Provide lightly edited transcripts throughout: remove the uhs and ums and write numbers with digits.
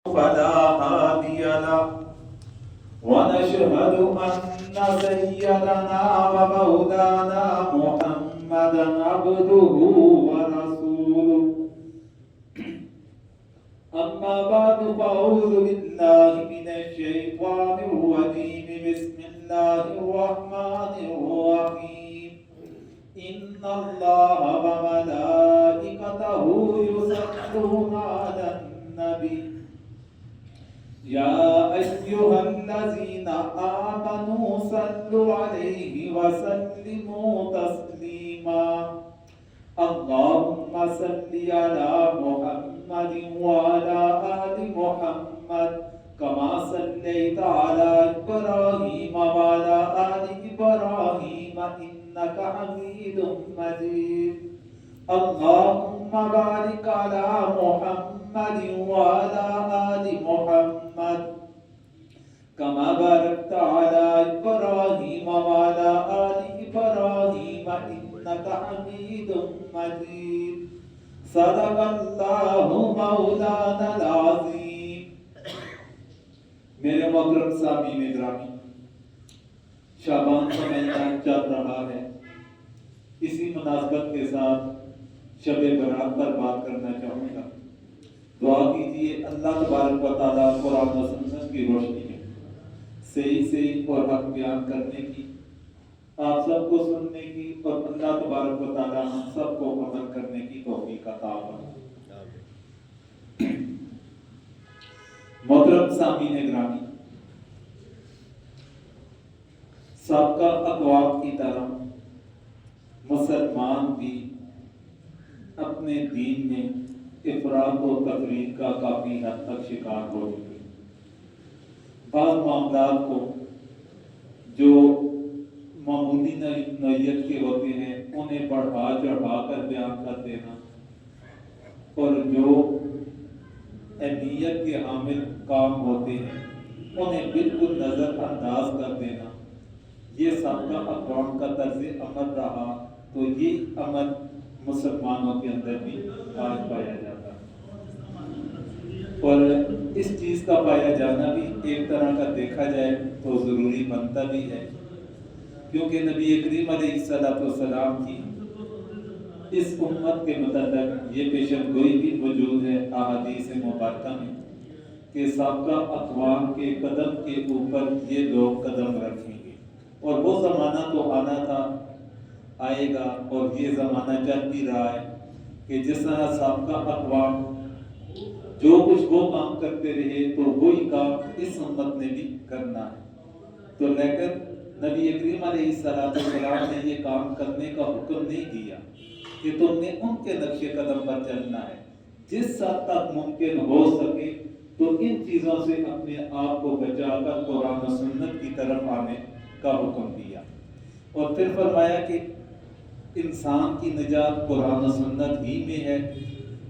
فلا هادي له ونشهد أن سيدنا ومولانا محمدا عبده ورسوله أما بعد فأعوذ بالله من الشيطان الرجيم بسم الله الرحمن الرحيم إن الله وملائكته يصلون على النبي يا أيها الذين آمنوا صلوا عليه وسلموا تسليما اللهم صل على محمد وعلى آل محمد كما صليت على إبراهيم وعلى آل إبراهيم إنك حميد مجيد اللهم بارك على محمد وعلى آل محمد كما باركت على إبراهيم وعلى آل إبراهيم إنك حميد مجيد صدق الله مولانا العظيم. میرے محترم سامعین گرامی، شعبان کا مہینہ چل رہا ہے. اسی مناسبت کے ساتھ شب برات پر بات کرنا چاہوں گا. دعا کیجیے اللہ تبارک و تعالیٰ قرآن و سنت کی روشنی میں صحیح اور حق بیان کرنے کی، آپ سب کو سننے کی، اور اللہ تبارک و تعالیٰ ہم سب کو عمل کرنے کی توفیق عطا فرمائے. محترم سامعین گرامی، سابقہ اقوام کی طرح مسلمان بھی اپنے دین میں افراط و تفریط کا کافی حد تک شکار ہو چکے. بعض معاملات کو جو معمولی نوعیت کے ہوتے ہیں انہیں بڑھا چڑھا کر بیان کر دینا، اور جو اہمیت کے حامل کام ہوتے ہیں انہیں بالکل نظر انداز کر دینا، یہ سابقہ اقوام کا طرز عمل رہا. تو یہ عمل مسلمانوں کے اندر بھی آج پایا جاتا ہے، اور اس چیز کا پایا جانا بھی ایک طرح کا دیکھا جائے تو ضروری بنتا بھی ہے، کیونکہ نبی کریم علیہ السلام کی اس امت کے متعلق یہ پیشن گوئی بھی موجود ہے احادیث مبارکہ میں کہ سابقہ اقوام کے قدم کے اوپر یہ لوگ قدم رکھیں گے، اور وہ زمانہ تو آنا تھا، آئے گا، اور یہ زمانہ چل بھی رہا ہے کہ جس طرح سابقہ اقوام جو کچھ وہ کام کرتے رہے تو وہی کام اس امت نے بھی کرنا ہے. تو لیکن نبی کریم علیہ السلام نے یہ کام کرنے کا حکم نہیں دیا کہ تم نے ان کے نقش قدم پر چلنا ہے. جس حد تک ممکن ہو سکے تو ان چیزوں سے اپنے آپ کو بچا کر قرآن و سنت کی طرف آنے کا حکم دیا، اور پھر فرمایا کہ انسان کی نجات قرآن و سنت ہی میں ہے،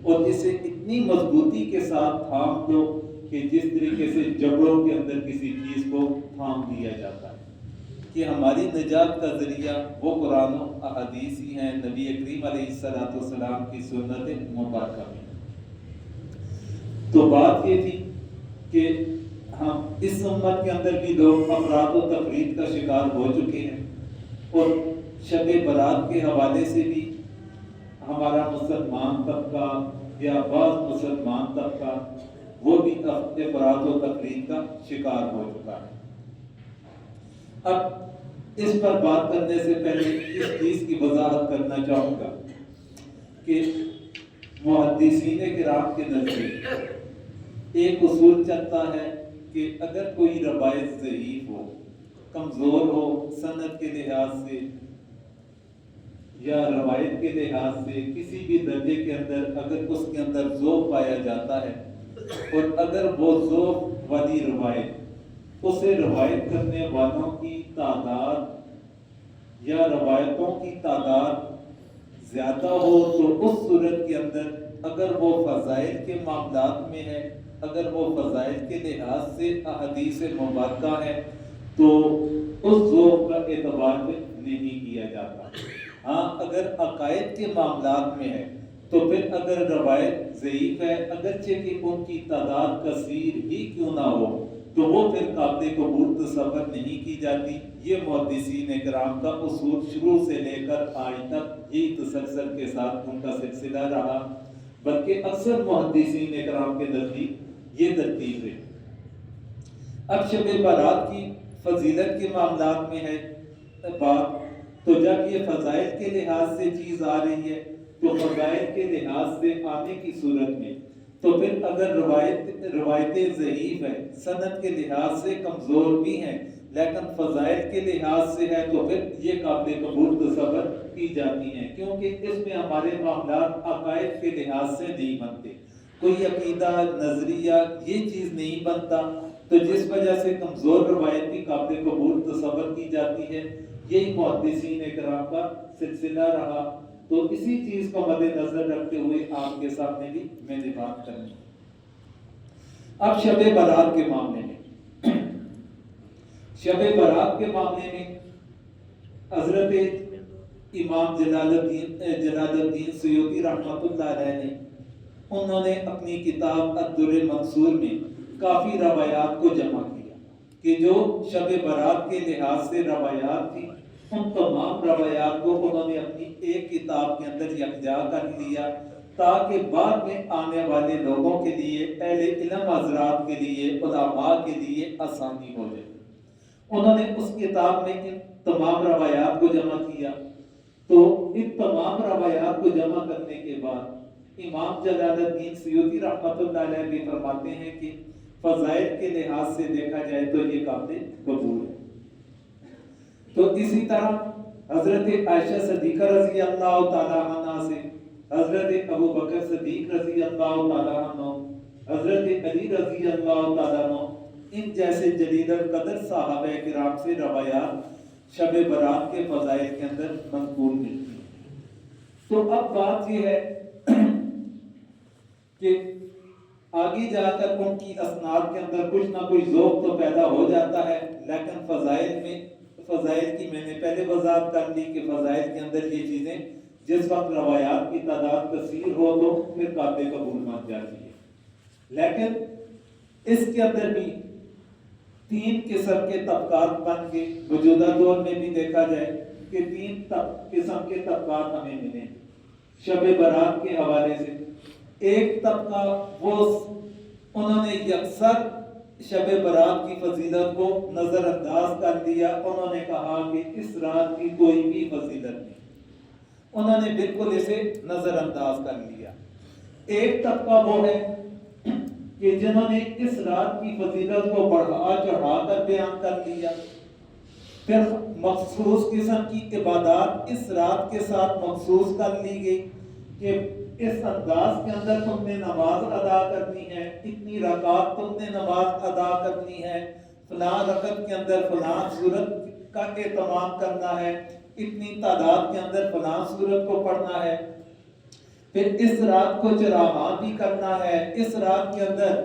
اور اسے اتنی مضبوطی کے ساتھ تھام دو کہ جس طریقے سے جبڑوں کے اندر کسی چیز کو تھام دیا جاتا ہے، کہ ہماری نجات کا ذریعہ وہ قرآن و احادیث ہی ہیں، نبی کریم علیہ السلام کی سنت مبارکہ میں. تو بات یہ تھی کہ ہم اس امت کے اندر بھی لوگ افراط و تفریط کا شکار ہو چکے ہیں، اور شب برات کے حوالے سے بھی ہمارا مسلمان طبقہ یا بعض مسلمان طبقہ وہ بھی افراط و تفریط کا شکار ہو چکا ہے. اب اس پر بات کرنے سے پہلے اس چیز کی وضاحت کرنا چاہوں گا کہ محدثین کرام کے نزدیک ایک اصول چلتا ہے کہ اگر کوئی روایت ضعیف ہو، کمزور ہو سند کے لحاظ سے یا روایت کے لحاظ سے، کسی بھی درجے کے اندر اگر اس کے اندر ذوق پایا جاتا ہے، اور اگر وہ ذوق والی روایت اسے روایت کرنے والوں کی تعداد یا روایتوں کی تعداد زیادہ ہو، تو اس صورت کے اندر اگر وہ فضائل کے معاملات میں ہے، اگر وہ فضائل کے لحاظ سے احادیث مبارکہ ہے، تو اس ذوق کا اعتبار نہیں کیا جاتا. ہاں اگر عقائد کے معاملات میں ہے تو پھر اگر روایت ضعیف ہے، اگرچہ کہ ان کی تعداد کثیر ہی کیوں نہ ہو، تو وہ پھر قابل قبول تصور نہیں کی جاتی۔ یہ محدثین کرام کا اصول شروع سے لے کر آج تک یہی تسلسل کے ساتھ ان کا سلسلہ رہا، بلکہ اکثر محدثین کرام کے نزدیک یہ ترتیب ہے۔ اب شب برات کی فضیلت کے معاملات میں ہے بات، تو جب یہ فضائل کے لحاظ سے چیز آ رہی ہے تو فضائل کے لحاظ سے آنے کی صورت میں تو پھر اگر روایتیں ضعیف ہیں، سند کے لحاظ سے کمزور بھی ہیں، لیکن فضائل کے لحاظ سے ہے تو پھر یہ قابل قبول تصور کی جاتی ہیں، کیونکہ اس میں ہمارے معاملات عقائد کے لحاظ سے نہیں بنتے، کوئی عقیدہ نظریہ یہ چیز نہیں بنتا، تو جس وجہ سے کمزور روایت بھی قابل قبول تصور کی جاتی ہے۔ یہی محدثین کرام کا سلسلہ رہا، تو اسی چیز کو مد نظر رکھتے ہوئے آپ کے سامنے بھی میں نے بات کرنی۔ اب شب برات کے معاملے میں، شب برات کے معاملے میں حضرت امام جلال الدین سیوطی رحمۃ اللہ علیہ نے انہوں نے اپنی کتاب الدر المنصور میں کافی روایات کو جمع کیا کہ جو شب برات کے لحاظ سے روایات تھی، ان تمام روایات کو انہوں نے اپنی ایک کتاب کے اندر یکجا کر لیا، تاکہ بعد میں آنے والے لوگوں کے لیے، اہل علم حضرات کے لیے، علماء کے لیے آسانی ہو جائے۔ انہوں نے اس کتاب میں ان تمام روایات کو جمع کیا، تو ان تمام روایات کو جمع کرنے کے بعد امام جلال الدین سیوطی رحمۃ اللہ علیہ بھی فرماتے ہیں کہ فضائل کے لحاظ سے دیکھا جائے تو یہ قابل قبول ہے۔ تو اسی طرح حضرت عائشہ صدیقہ رضی اللہ تعالی عنہ سے، حضرت ابو بکر صدیق رضی اللہ تعالی عنہ، حضرت علی رضی اللہ تعالی عنہ، ان جیسے جلیل القدر صحابہ کرام سے روایات شب برات کے فضائل کے اندر منقول ملتی ہیں۔ تو اب بات یہ ہے کہ آگے جا کر ان کی اسناد کے اندر کچھ نہ کچھ ذوق تو پیدا ہو جاتا ہے، لیکن فضائل کی میں نے پہلے وضاحت کر لی کہ فضائل کے اندر یہ چیزیں جس وقت روایات کی تعداد کثیر ہو تو پھر قابل قبول بن جاتی ہے، لیکن اس کے اندر بھی 3 قسم کے طبقات بن کے موجودہ دور میں بھی دیکھا جائے کہ 3 قسم کے طبقات ہمیں ملے شب برات کے حوالے سے۔ ایک طبقہ وہ انہوں نے یکسر شب برات کی فضیلت کو نظر انداز کر دیا، انہوں نے کہا کہ اس رات کی کوئی بھی فضیلت نہیں، انہوں نے بالکل اسے نظر انداز کر لیا۔ ایک طبقہ وہ ہے کہ جنہوں نے اس رات کی فضیلت کو بڑھا چڑھا کر بیان کر لیا، پھر مخصوص قسم کی عبادات اس رات کے ساتھ مخصوص کر لی گئی کہ اس انداز کے اندر تم نے نماز ادا کرنی ہے، اتنی رکعات تم نے نماز ادا کرنی ہے، فلاں رکعت کے اندر فلاں سورت کا اہتمام کرنا ہے، اتنی تعداد کے اندر فلاں سورت کو پڑھنا ہے، پھر اس رات کو چراغاں بھی کرنا ہے، اس رات کے اندر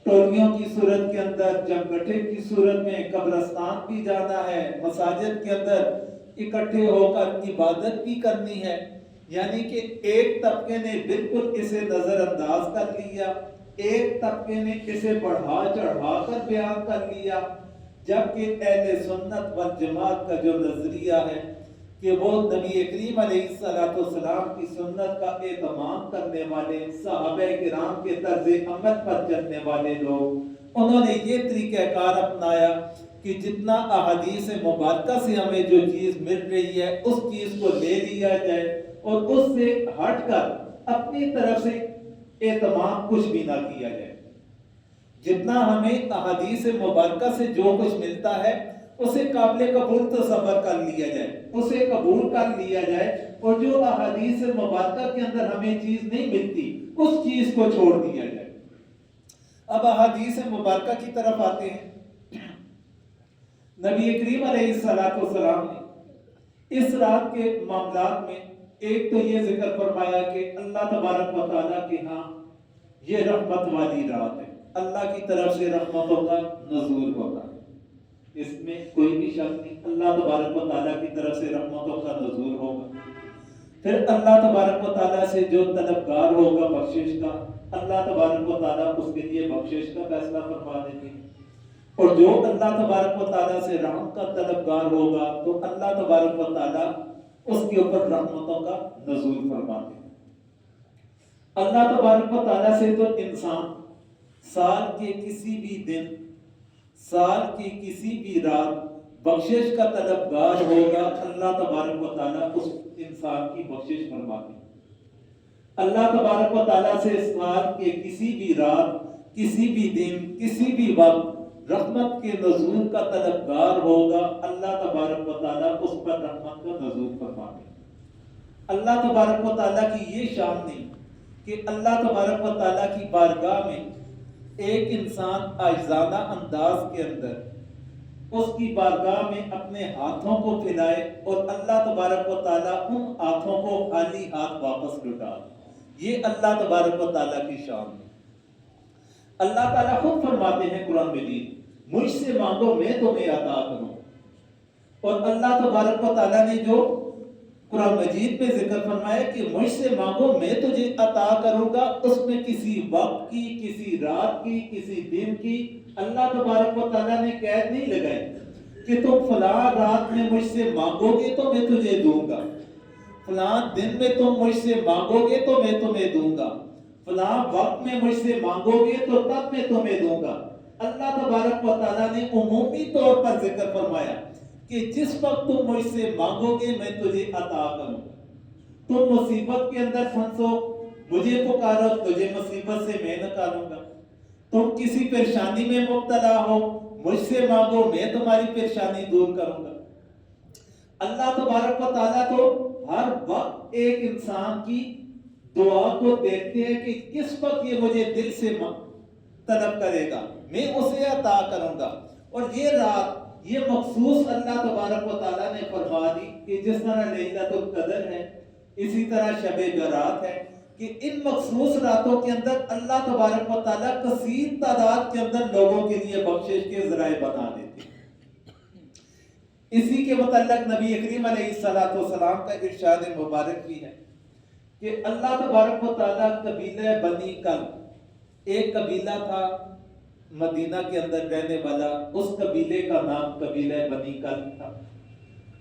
ٹولیوں کی صورت کے اندر، جمگٹھے کی صورت میں قبرستان بھی جانا ہے، مساجد کے اندر اکٹھے ہو کر عبادت بھی کرنی ہے۔ یعنی کہ ایک طبقے نے بالکل اسے نظر انداز کر لیا، ایک طبقے نے اسے بڑھا چڑھا کر بیان کر لیا، جبکہ اہل سنت والجماعت کا جو نظریہ ہے کہ وہ نبی کریم علیہ السلام کی سنت کا اہتمام کرنے والے، صحابہ کرام کے طرز عمل پر چلنے والے لوگ، انہوں نے یہ طریقہ کار اپنایا کہ جتنا احادیث مبارکہ سے ہمیں جو چیز مل رہی ہے اس چیز کو لے لیا جائے اور اس سے ہٹ کر اپنی طرف سے اہتمام کچھ بھی نہ کیا جائے۔ جتنا ہمیں احادیث مبارکہ سے جو کچھ ملتا ہے اسے قابل قبول تصور کر لیا جائے، اسے قبول کر لیا جائے، اور جو احادیث مبارکہ کے اندر ہمیں چیز نہیں ملتی اس چیز کو چھوڑ دیا جائے۔ اب احادیث مبارکہ کی طرف آتے ہیں۔ نبی کریم علیہ السلام نے اس رات کے معاملات میں ایک تو یہ ذکر فرمایا کہ اللہ تبارک و تعالیٰ کے ہاں یہ رحمت والی رات ہے، اللہ کی طرف سے رحمتوں کا نزول ہوتا ہے، اس میں کوئی بھی شک نہیں، اللہ تبارک و تعالیٰ کی طرف سے رحمتوں کا نزول ہوگا۔ پھر اللہ تبارک و تعالیٰ سے جو طلبگار ہوگا بخشش کا، اللہ تبارک و تعالیٰ اس کے لیے بخشش کا فیصلہ فرما دیتے ہیں، اور جو اللہ تبارک و تعالیٰ سے رحم کا طلبگار ہوگا تو اللہ تبارک و تعالیٰ اس کے اوپر رحمتوں کا نزول فرماتے ہیں۔ اللہ تبارک و تعالیٰ سے تو انسان سال کے کسی بھی دن، سال کی کسی بھی رات بخشش کا طلبگار ہوگا، اللہ تبارک و تعالیٰ اس انسان کی بخشش فرماتے ہیں۔ اللہ تبارک و تعالیٰ سے سال کے کسی بھی رات، کسی بھی دن، کسی بھی وقت رحمت کے نزول کا طلبگار ہوگا، اللہ تبارک و تعالیٰ اس پر رحمت کا نزول فرماتے ہیں۔ اللہ تبارک و تعالیٰ کی یہ شان نہیں کہ اللہ تبارک و تعالیٰ کی بارگاہ میں ایک انسان عاجزانہ انداز کے اندر اس کی بارگاہ میں اپنے ہاتھوں کو پھیلائے اور اللہ تبارک و تعالیٰ ان ہاتھوں کو خالی ہاتھ واپس لوٹا دے۔ یہ اللہ تبارک و تعالیٰ کی شان ہے۔ اللہ تعالیٰ خود فرماتے ہیں قرآن مجید، مجھ سے مانگو میں تمہیں عطا کروں۔ اور اللہ تبارک و تعالیٰ نے جو قرآن مجید پہ ذکر فرمایا کہ مجھ سے مانگو میں تجھے عطا کروں گا، اس میں کسی وقت کی، کسی رات کی، کسی دن کی اللہ تبارک و تعالیٰ نے قید نہیں لگائی کہ تم فلاں رات میں مجھ سے مانگو گے تو میں تجھے دوں گا، فلاں دن میں تم مجھ سے مانگو گے تو میں تمہیں دوں گا، فلاں وقت میں مجھ سے مانگو گے تو تب میں تمہیں دوں گا۔ اللہ تبارک و تعالیٰ نے عمومی طور پر ذکر فرمایا کہ جس وقت تم مجھ سے مانگو گے میں تجھے عطا کروں گا۔ تم مصیبت کے اندر پھنسو، مجھے پکارو، تجھے مصیبت سے میں نکالوں گا۔ تم کسی پریشانی میں مبتلا ہو، مجھ سے مانگو میں تمہاری پریشانی دور کروں گا۔ اللہ تبارک و تعالیٰ تو ہر وقت ایک انسان کی دعا کو دیکھتے ہیں کہ کس وقت یہ مجھے دل سے طلب کرے گا، میں اسے عطا کروں گا۔ اور یہ رات، یہ مخصوص اللہ تبارک و تعالیٰ نے فرما دی کہ جس طرح لیلۃ القدر ہے، اسی طرح شب برات ہے، کہ ان مخصوص راتوں کے اندر اللہ تبارک و تعالیٰ کثیر تعداد کے اندر لوگوں کے لیے بخشش کے ذرائع بنا دیتے ہیں۔ اسی کے متعلق نبی کریم علیہ السلام کا ارشاد مبارک بھی ہے کہ اللہ تبارک و تعالیٰ قبیلہ بنی کلب، ایک قبیلہ تھا مدینہ کے اندر رہنے والا، اس قبیلے کا نام قبیلہ بنی کلب تھا۔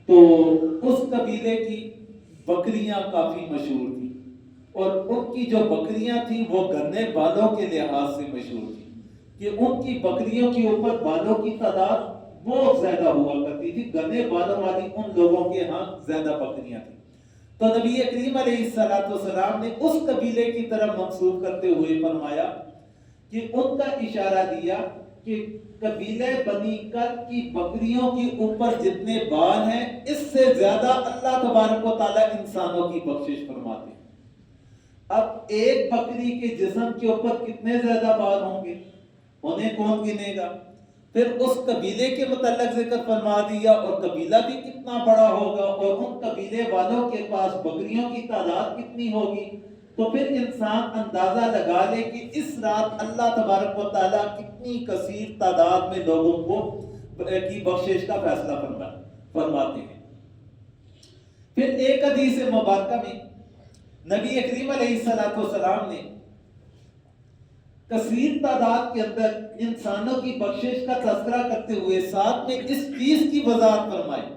تو اس قبیلے کی بکریاں کافی مشہور تھیں، اور ان کی جو بکریاں تھیں وہ گنے بالوں کے لحاظ سے مشہور تھیں، کہ ان کی بکریوں کے اوپر بالوں کی تعداد بہت زیادہ ہوا کرتی تھی، گنے بالوں والی ان لوگوں کے ہاں زیادہ بکریاں تھیں۔ تو نبی کریم علیہ السلام نے اس قبیلے کی طرف منسوب کرتے ہوئے فرمایا کہ ان کا اشارہ دیا کہ قبیلہ بنی کلب کی بکریوں کے اوپر جتنے بال ہیں اس سے زیادہ اللہ تبارک و تعالیٰ انسانوں کی بخشش فرماتے ہیں۔ اب ایک بکری کے جسم کے اوپر کتنے زیادہ بال ہوں گے، انہیں کون گنے گا؟ پھر اس قبیلے کے متعلق ذکر فرما دیا، اور قبیلہ بھی کتنا بڑا ہوگا، اور ان قبیلے والوں کے پاس بکریوں کی تعداد کتنی ہوگی۔ تو پھر انسان اندازہ لگا لے کہ اس رات اللہ تبارک و تعالیٰ کتنی کثیر تعداد میں لوگوں کو کی بخشش کا فیصلہ فرماتے ہیں۔ پھر ایک حدیث مبارکہ میں نبی کریم علیہ السلام نے کثیر تعداد کے اندر انسانوں کی بخشش کا تذکرہ کرتے ہوئے ساتھ میں اس چیز کی وضاحت فرمائی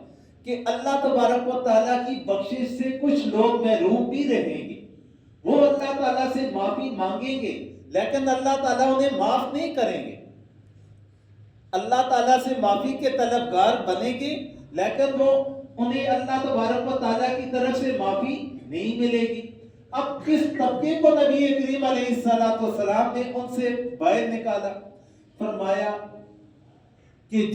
کہ اللہ تبارک و تعالیٰ کی بخشش سے کچھ لوگ محروم بھی رہیں گے، وہ اللہ تعالیٰ سے معافی مانگیں گے لیکن اللہ تعالیٰ انہیں معاف نہیں کریں گے، اللہ تعالیٰ سے معافی کے طلبگار بنیں گے لیکن وہ انہیں اللہ تبارک و تعالیٰ کی طرف سے معافی نہیں ملے گی۔ اب کس طبقے کو نبی کریم علیہ السلام نے ان سے باہر نکالا؟ فرمایا کہ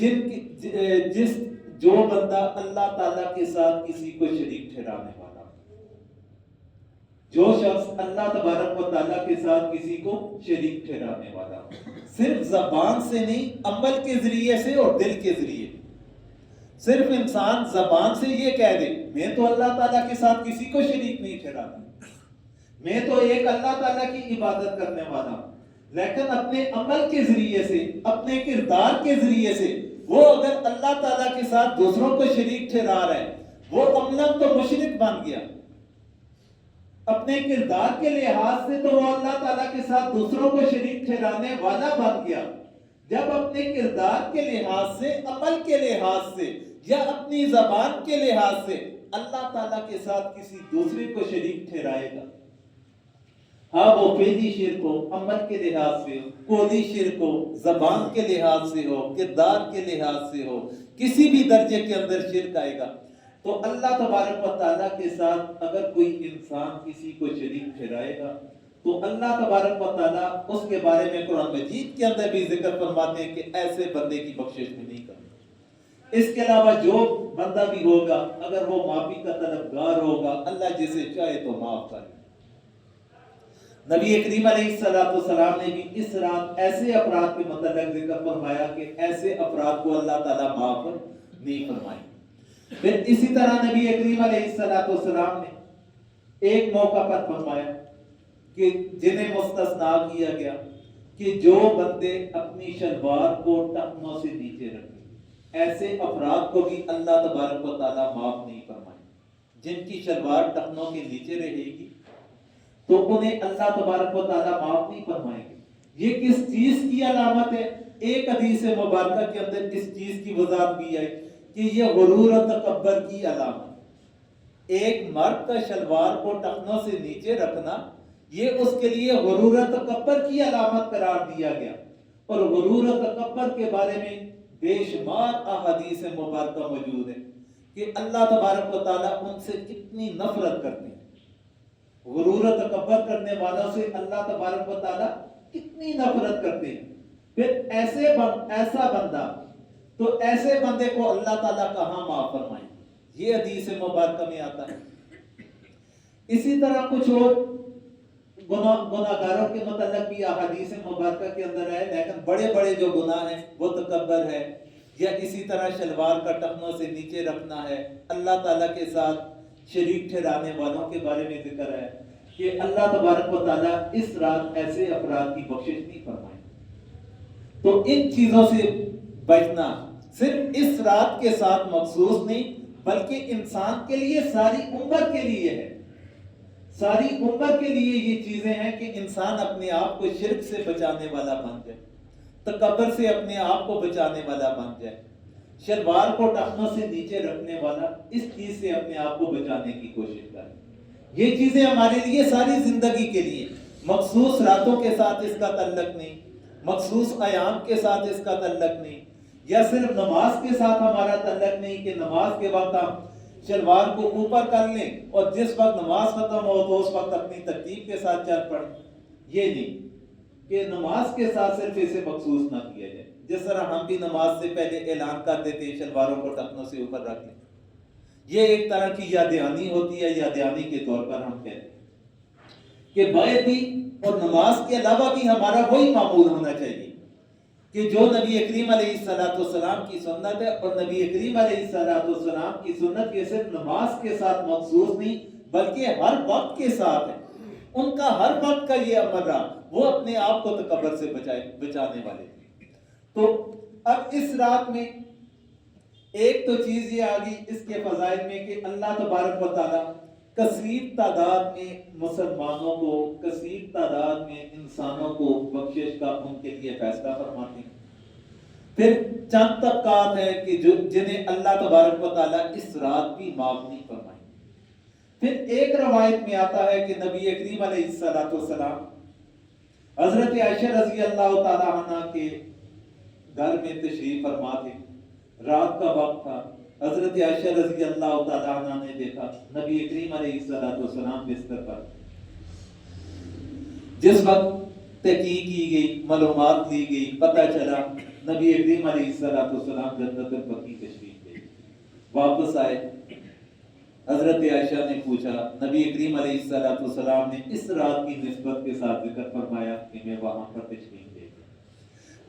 جو بندہ اللہ تعالیٰ کے ساتھ کسی کو شریک ٹھہرانے والا، جو شخص اللہ تبارک و تعالیٰ کے ساتھ کسی کو شریک ٹھہرانے والا، صرف زبان سے نہیں، عمل کے ذریعے سے اور دل کے ذریعے۔ صرف انسان زبان سے یہ کہہ دے میں تو اللہ تعالیٰ کے ساتھ کسی کو شریک نہیں ٹھہراتا، میں تو ایک اللہ تعالیٰ کی عبادت کرنے والا ہوں، لیکن اپنے عمل کے ذریعے سے، اپنے کردار کے ذریعے سے وہ اگر اللہ تعالیٰ کے ساتھ دوسروں کو شریک ٹھہرا رہا ہے، وہ عملاً تو مشرک بن گیا، اپنے کردار کے لحاظ سے تو وہ اللہ تعالیٰ کے ساتھ دوسروں کو شریک ٹھہرانے والا بن گیا. جب اپنے کردار کے لحاظ سے، عمل کے لحاظ سے یا اپنی زبان کے لحاظ سے اللہ تعالیٰ کے ساتھ کسی دوسرے کو شریک ٹھہرائے گا، ہاں وہ فعلی شرک ہو، عمل کے لحاظ سے ہو، قولی شرک ہو، زبان کے لحاظ سے ہو، کردار کے لحاظ سے ہو، کسی بھی درجے کے اندر شرک آئے گا، تو اللہ تبارک و تعالیٰ کے ساتھ اگر کوئی انسان کسی کو شریک ٹھہرائے گا تو اللہ تبارک و تعالیٰ اس کے بارے میں قرآن مجید کے اندر بھی ذکر فرماتے ہیں کہ ایسے بندے کی بخشش بھی نہیں کریں. اس کے علاوہ جو بندہ بھی ہوگا اگر وہ معافی کا طلبگار ہوگا، اللہ جسے چاہے تو معاف کرے. نبی کریم علیہ السلام نے بھی اس رات ایسے افراد کے متعلق ذکر فرمایا کہ ایسے افراد کو اللہ تعالیٰ معاف نہیں فرمائے. پھر اسی طرح نبی کریم علیہ السلام نے ایک موقع پر فرمایا کہ جنہیں مستثنا کیا گیا کہ جو بندے اپنی شلوار کو ٹخنوں سے نیچے رکھیں، ایسے افراد کو بھی اللہ تبارک و تعالیٰ معاف نہیں فرمائے. جن کی شلوار ٹخنوں کے نیچے رہے گی تو انہیں اللہ تبارک و تعالیٰ معاف نہیں فرمائیں گے. یہ کس چیز کی علامت ہے؟ ایک حدیث مبارکہ کے اندر اس چیز کی وضاحت بھی ہے کہ یہ غرور و تکبر کی علامت. ایک مرد کا شلوار کو ٹخنوں سے نیچے رکھنا یہ اس کے لیے غرور و تکبر کی علامت قرار دیا گیا. اور غرور و تکبر کے بارے میں بے شمار احادیث مبارکہ موجود ہے کہ اللہ تبارک و تعالیٰ ان سے کتنی نفرت کرتے ہیں. غرور و تکبر کرنے والوں سے اللہ تبارک و تعالیٰ کتنی نفرت کرتے ہیں. پھر ایسا بندہ، تو ایسے بندے کو اللہ تعالیٰ کہاں معاف فرمائے؟ یہ حدیث مبارکہ میں آتا ہے. اسی طرح کچھ اور گناہگاروں کے متعلق بھی احادیث مبارکہ کے اندر ہے، لیکن بڑے بڑے جو گناہ ہیں وہ تکبر ہے، یا اسی طرح شلوار کا ٹخنوں سے نیچے رکھنا ہے. اللہ تعالیٰ کے ساتھ شریک ٹھہرانے والوں کے بارے میں ذکر ہے کہ اللہ تبارک و تعالیٰ اس رات ایسے افراد کی بخشش نہیں فرمائے. تو ان چیزوں سے بچنا صرف اس رات کے ساتھ مخصوص نہیں بلکہ انسان کے لیے ساری عمر کے لیے ہے. ساری عمر کے لیے یہ چیزیں ہیں کہ انسان اپنے آپ کو شرک سے بچانے والا بن جائے، تکبر سے اپنے آپ کو بچانے والا بن جائے، شلوار کو ٹخنوں سے نیچے رکھنے والا اس چیز سے اپنے آپ کو بچانے کی کوشش کرے. یہ چیزیں ہمارے لیے ساری زندگی کے لیے، مخصوص راتوں کے ساتھ اس کا تعلق نہیں، مخصوص ایام کے ساتھ اس کا تعلق نہیں، یا صرف نماز کے ساتھ ہمارا تعلق نہیں کہ نماز کے وقت ہم شلوار کو اوپر کر لیں اور جس وقت نماز ختم ہو تو اس وقت اپنی ترتیب کے ساتھ چل پڑیں. یہ نہیں کہ نماز کے ساتھ صرف اسے مخصوص نہ کیا جائے. جس طرح ہم بھی نماز سے پہلے اعلان کر دیتے ہیں شلواروں کو ٹخنوں سے اوپر رکھ لیں، یہ ایک طرح کی یاد دہانی ہوتی ہے. یاد دہانی کے طور پر ہم کہتے ہیں کہ بیعت بھی اور نماز کے علاوہ بھی ہمارا وہی معمول ہونا چاہیے کہ جو نبی کریم علیہ السلام کی سنت ہے. اور نبی کریم علیہ السلام کی سنت یہ صرف نماز کے ساتھ مخصوص نہیں بلکہ ہر وقت کے ساتھ ہے. ان کا ہر وقت کا یہ عمل رہا، وہ اپنے آپ کو تکبر سے بچانے والے تھے. تو اب اس رات میں ایک تو چیز یہ آگئی اس کے فضائل میں کہ اللہ تبارک و تعالیٰ کثیر تعداد میں مسلمانوں کو، کثیر تعداد میں انسانوں کو بخشش کا ان کے لیے فیصلہ فرماتے ہیں. پھر چند طبقات ہیں کہ جنہیں اللہ تبارک و تعالیٰ اس رات بھی معاف نہیں فرمائے. پھر ایک روایت میں آتا ہے کہ نبی کریم علیہ السلام حضرت عائشہ رضی اللہ تعالیٰ عنہ کے گھر میں تشریف فرما تھے. رات کا وقت تھا. حضرت عائشہ رضی اللہ تعالیٰ عنہ نے دیکھا نبی کریم علیہ السلام بستر پر. جس وقت تحقیق کی گئی، معلومات لی گئی، پتہ چلا نبی کریم علیہ السلام جنت البقیع تشریف لے واپس آئے. حضرت عائشہ نے پوچھا، نبی کریم علیہ السلام نے اس رات کی نسبت کے ساتھ ذکر فرمایا کہ میں وہاں پر تشریف لے گیا.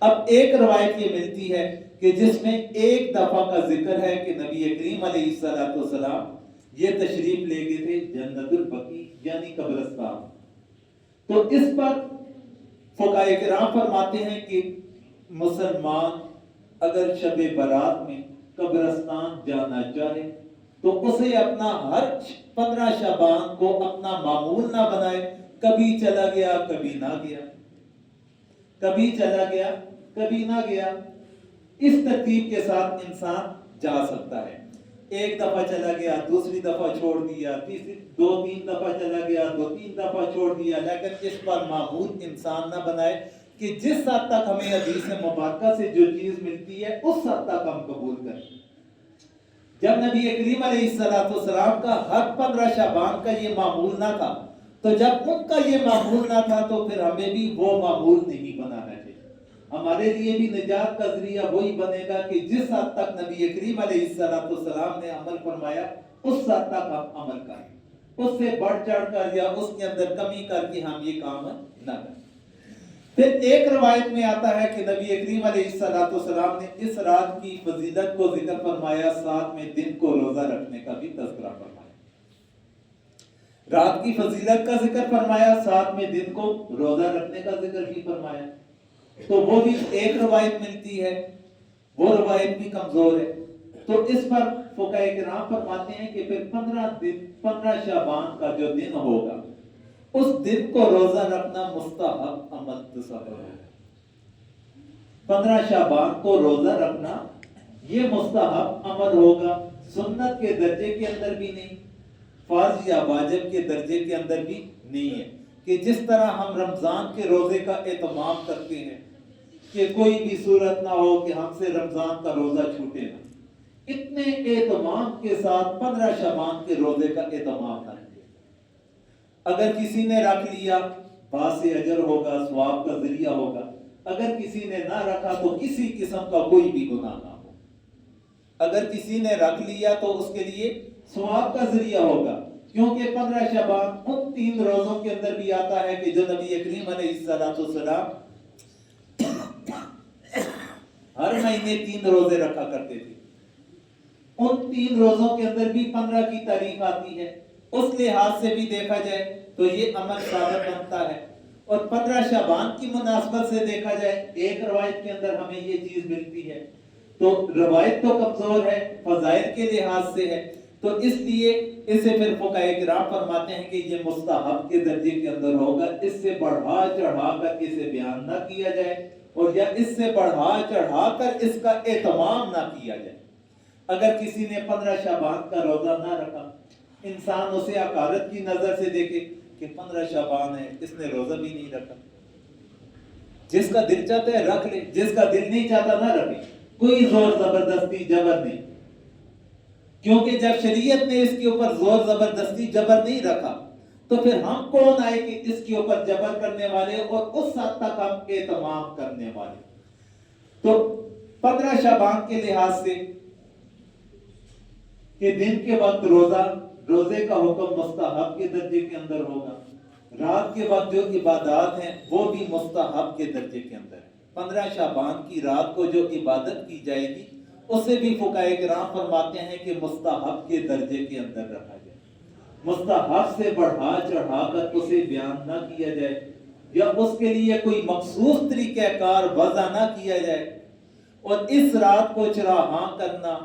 اب ایک روایت یہ ملتی ہے کہ جس میں ایک دفعہ کا ذکر ہے کہ نبی کریم علیہ السلام یہ تشریف لے گئے تھے جنت البقیع یعنی قبرستان. تو اس پر فقہاء کرام فرماتے ہیں کہ مسلمان اگر شب برات میں قبرستان جانا چاہے تو اسے اپنا ہر 15 شعبان کو اپنا معمول نہ بنائے، کبھی چلا گیا کبھی نہ گیا، کبھی چلا گیا کبھی نہ گیا۔ اس ترتیب کے ساتھ انسان جا سکتا ہے، ایک دفعہ چلا گیا، دوسری دفعہ چھوڑ دیا، تیسری 2-3 دفعہ چلا گیا، 2-3 دفعہ چھوڑ دیا، لیکن اس پر معمول انسان نہ بنائے کہ جس حد تک ہمیں حدیث مبارکہ سے جو چیز ملتی ہے اس حد تک ہم قبول کریں۔ جب نبی کریم علیہ السلام کا ہر 15 شعبان کا یہ معمول نہ تھا، تو جب ان کا یہ معمول نہ تھا تو پھر ہمیں بھی وہ معمول نہیں بنانا چاہیے۔ ہمارے لیے بھی نجات کا ذریعہ وہی بنے گا کہ جس حد تک نبی کریم علیہ السلام نے عمل فرمایا اس حد تک ہم عمل کریں، اس سے بڑھ چڑھ کر یا اس کے اندر کمی کر کے ہم یہ کام نہ کریں۔ پھر ایک روایت میں آتا ہے کہ نبی کریم علیہ السلام نے اس رات کی فضیلت کو ذکر فرمایا، ساتھ میں دن کو روزہ رکھنے کا بھی تذکرہ فرمایا۔ رات کی فضیلت کا ذکر فرمایا، ساتھ میں دن کو روزہ رکھنے کا ذکر بھی فرمایا۔ تو وہ بھی ایک روایت ملتی ہے، وہ روایت بھی کمزور ہے۔ تو اس پر فقہاء کرام فرماتے ہیں کہ پھر 15 شعبان کا جو دن ہوگا اس دن کو روزہ رکھنا مستحب عمل تصور ہے۔ 15 شعبان کو روزہ رکھنا یہ مستحب عمل ہوگا، سنت کے درجے کے اندر بھی نہیں، فرض یا واجب کے درجے کے اندر بھی نہیں ہے، کہ جس طرح ہم رمضان کے روزے کا اہتمام کرتے ہیں کہ کوئی بھی صورت نہ ہو کہ ہم سے رمضان کا روزہ چھوٹے نہ، اتنے اہتمام کے ساتھ 15 شعبان کے روزے کا اہتمام نہ کیا۔ اگر کسی نے رکھ لیا باعث اجر ہوگا، ثواب کا ذریعہ ہوگا، اگر کسی نے نہ رکھا تو کسی قسم کا کوئی بھی گناہ نہ ہو۔ اگر کسی نے رکھ لیا تو اس کے لیے ثواب کا ذریعہ ہوگا، کیونکہ 15 شعبان ان 3 روزوں کے اندر بھی آتا ہے کہ جو نبی کریم علیہ السلام ہر مہینے 3 روزے رکھا کرتے تھے۔ ان 3 روزوں کے اندر بھی 15 کی تاریخ آتی ہے، اس لحاظ سے بھی دیکھا جائے تو یہ عمل ثابت بنتا ہے۔ اور 15 شعبان کی مناسبت سے دیکھا جائے، ایک روایت کے اندر ہمیں یہ چیز ملتی ہے، تو روایت تو کمزور ہے، فضائل کے لحاظ سے ہے، تو اس لیے اسے پھر فقہاء کرام فرماتے ہیں کہ یہ مستحب کے درجے کے اندر ہوگا، اس سے بڑھا چڑھا کر اسے بیان نہ کیا جائے، اور یا اس سے بڑھا چڑھا کر اس کا اہتمام نہ کیا جائے۔ اگر کسی نے 15 شعبان کا روزہ نہ رکھا، انسان اسے حقارت کی نظر سے دیکھے کہ 15 شعبان ہے، اس نے روزہ بھی نہیں رکھا۔ جس کا دل چاہتا ہے رکھ لے، جس کا دل نہیں چاہتا نہ رکھے، کوئی زور زبردستی جبر نہیں، کیونکہ جب شریعت نے اس کے اوپر زور زبردستی جبر نہیں رکھا تو پھر ہم کون آئے کہ اس کے اوپر جبر کرنے والے اور اس حد تک ہم اہتمام کرنے والے۔ تو 15 شعبان کے لحاظ سے کہ دن کے وقت روزے کا حکم مستحب کے درجے کے اندر ہوگا، رات کے وقت جو عبادات ہیں وہ بھی مستحب کے درجے کے اندر ہے۔ 15 شعبان کی رات کو جو عبادت کی جائے گی اسے بھی فقہاء کرام فرماتے ہیں کہ مستحب کے درجے کے اندر رکھا جائے، مستحب سے بڑھا چڑھا کر اسے بیان نہ کیا جائے، یا اس کے لیے کوئی مخصوص طریقہ کار وضع نہ کیا جائے۔ اور اس رات کو چراغاں کرنا،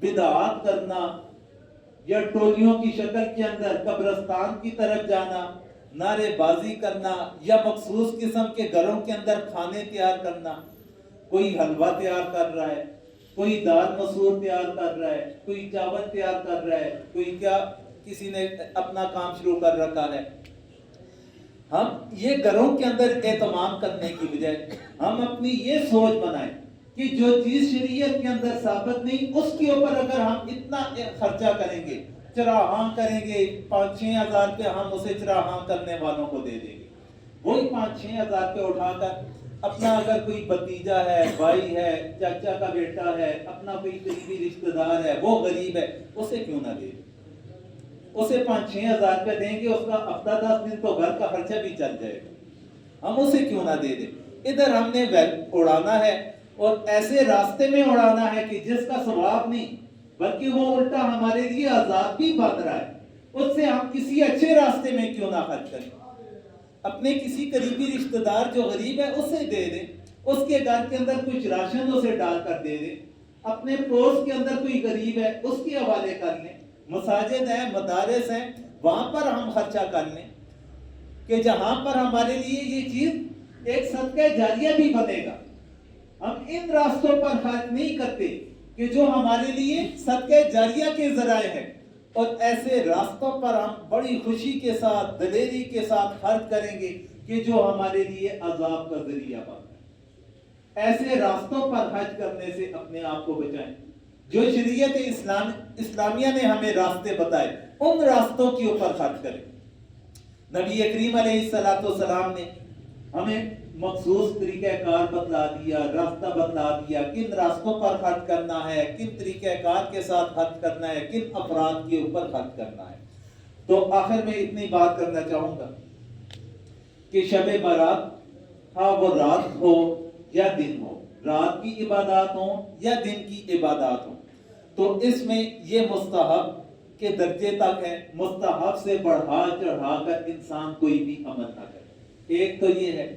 بدعات کرنا، یا ٹولیوں کی شکل کے اندر قبرستان کی طرف جانا، نعرے بازی کرنا، یا مخصوص قسم کے گھروں کے اندر کھانے تیار کرنا، کوئی حلوہ تیار کر رہا ہے، کوئی دال مسور تیار کر رہا ہے، کوئی چاول تیار کر رہا ہے، کوئی کیا کسی نے اپنا کام شروع کر رکھا ہے۔ ہم یہ گھروں کے اندر اہتمام کرنے کی بجائے ہم اپنی یہ سوچ بنائیں کہ جو چیز شریعت کے اندر ثابت نہیں اس کے اوپر اگر ہم اتنا خرچہ کریں گے، چراغاں کریں گے، 5-6 ہزار پہ ہم اسے چراغاں کرنے والوں کو دے دیں گے، وہی 5-6 ہزار پہ اٹھا کر اپنا اگر کوئی بھتیجا ہے، بھائی ہے، چاچا کا بیٹا ہے، اپنا کوئی قریبی رشتہ دار ہے، وہ غریب ہے، اسے کیوں نہ دے دیں؟ اسے 5-6 ہزار پہ دیں گے، اس کا ہفتہ 10 دن تو گھر کا خرچہ بھی چل جائے گا، ہم اسے کیوں نہ دے دیں؟ ادھر ہم نے اڑانا ہے اور ایسے راستے میں اڑانا ہے کہ جس کا ثواب نہیں بلکہ وہ الٹا ہمارے لیے عذاب بھی بن رہا ہے، اس سے ہم کسی اچھے راستے میں کیوں نہ خرچ کریں؟ اپنے کسی قریبی رشتہ دار جو غریب ہے اسے دے دیں، اس کے گھر کے اندر کچھ راشن اسے ڈال کر دے دیں، اپنے پڑوس کے اندر کوئی غریب ہے اس کے حوالے کر لیں، مساجد ہیں، مدارس ہیں، وہاں پر ہم خرچہ کر لیں کہ جہاں پر ہمارے لیے یہ چیز ایک صدقہ جاریہ بھی بنے گا۔ ہم ان راستوں پر خرچ نہیں کرتے کہ جو ہمارے لیے صدقہ جاریہ کے ذرائع ہیں، اور ایسے راستوں پر ہم بڑی خوشی کے ساتھ، دلیری کے ساتھ خرچ کریں گے کہ جو ہمارے لیے عذاب کا ذریعہ بنتا ہے۔ ایسے راستوں پر خرچ کرنے سے اپنے آپ کو بچائیں۔ جو شریعت اسلامیہ نے ہمیں راستے بتائے، ان راستوں کے اوپر خرچ کریں۔ نبی کریم علیہ السلام نے ہمیں مخصوص طریقہ کار بتلا دیا، راستہ بتلا دیا، کن راستوں پر خرچ کرنا ہے، کن طریقہ کار کے ساتھ خرچ کرنا ہے، کن افراد کے اوپر خرچ کرنا ہے۔ تو آخر میں اتنی بات کرنا چاہوں گا کہ شب برات، ہاں وہ رات ہو یا دن ہو، رات کی عبادات ہوں یا دن کی عبادات ہوں، تو اس میں یہ مستحب کے درجے تک ہے۔ مستحب سے بڑھا چڑھا کر انسان کوئی بھی عمل نہ کرے، ایک تو یہ ہے۔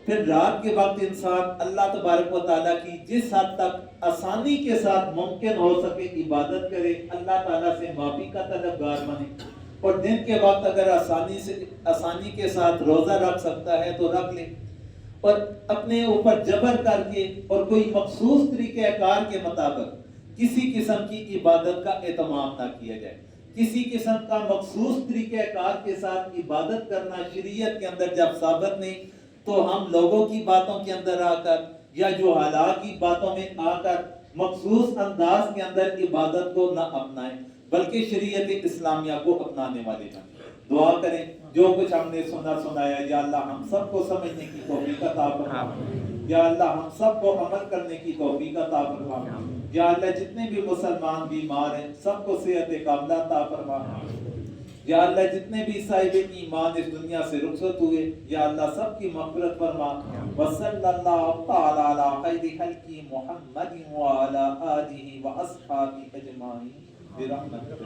پھر رات کے وقت انسان اللہ تبارک و تعالیٰ کی جس حد تک آسانی کے ساتھ ممکن ہو سکے عبادت کرے، اللہ تعالیٰ سے معافی کا طلبگار بنے، اور دن کے وقت اگر آسانی کے ساتھ روزہ رکھ سکتا ہے تو رکھ لے، اور اپنے اوپر جبر کر کے اور کوئی مخصوص طریقہ کار کے مطابق کسی قسم کی عبادت کا اہتمام نہ کیا جائے۔ کسی قسم کا مخصوص طریقہ کار کے ساتھ عبادت کرنا شریعت کے اندر جب ثابت نہیں، تو ہم لوگوں کی باتوں کے اندر آ کر یا جو حالات کی باتوں میں آ کر مخصوص انداز کے اندر عبادت کو نہ اپنائیں، بلکہ شریعت اسلامیہ کو اپنانے والے بنیں۔ دعا کریں جو کچھ ہم نے سنایا، یا اللہ ہم سب کو سمجھنے کی توفیق عطا فرما، یا اللہ ہم سب کو عمل کرنے کی توفیق عطا فرما، یا اللہ جتنے بھی مسلمان بیمار ہیں سب کو صحت کاملہ عطا فرما، یا اللہ جتنے بھی صاحب ایمان اس دنیا سے رخصت ہوئے یا اللہ سب کی مغفرت فرما۔ وصلی اللہ تعالی علی خیر خلق محمد وعلی آلہ واصحابہ اجمعین برحمتک۔